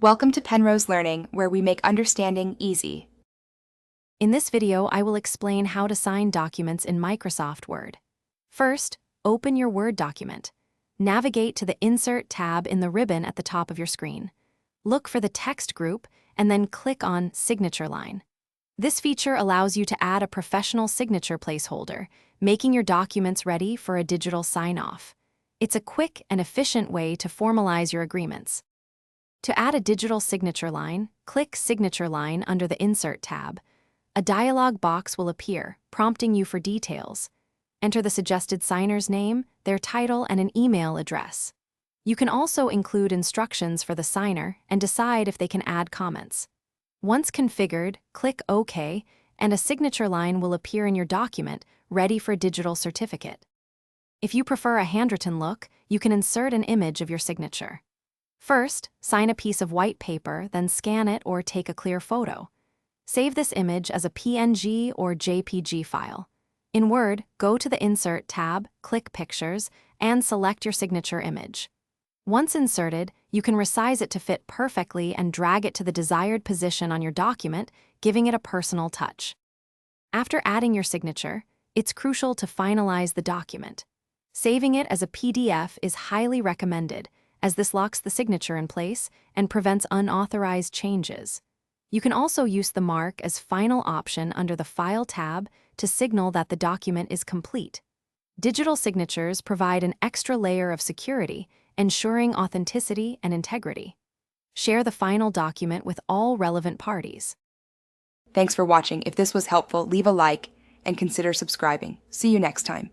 Welcome to Penrose Learning, where we make understanding easy. In this video, I will explain how to sign documents in Microsoft Word. First, open your Word document. Navigate to the Insert tab in the ribbon at the top of your screen. Look for the text group and then click on Signature Line. This feature allows you to add a professional signature placeholder, making your documents ready for a digital sign-off. It's a quick and efficient way to formalize your agreements. To add a digital signature line, click Signature Line under the Insert tab. A dialog box will appear, prompting you for details. Enter the suggested signer's name, their title, and an email address. You can also include instructions for the signer and decide if they can add comments. Once configured, click OK, and a signature line will appear in your document, ready for digital certificate. If you prefer a handwritten look, you can insert an image of your signature. First, sign a piece of white paper, then scan it or take a clear photo. Save this image as a PNG or JPG file. In Word, go to the Insert tab, click Pictures, and select your signature image. Once inserted, you can resize it to fit perfectly and drag it to the desired position on your document, giving it a personal touch. After adding your signature, it's crucial to finalize the document. Saving it as a PDF is highly recommended, as this locks the signature in place and prevents unauthorized changes. You can also use the mark as final option under the File tab to signal that the document is complete. Digital signatures provide an extra layer of security, ensuring authenticity and integrity. Share the final document with all relevant parties. Thanks for watching. If this was helpful, leave a like and consider subscribing. See you next time.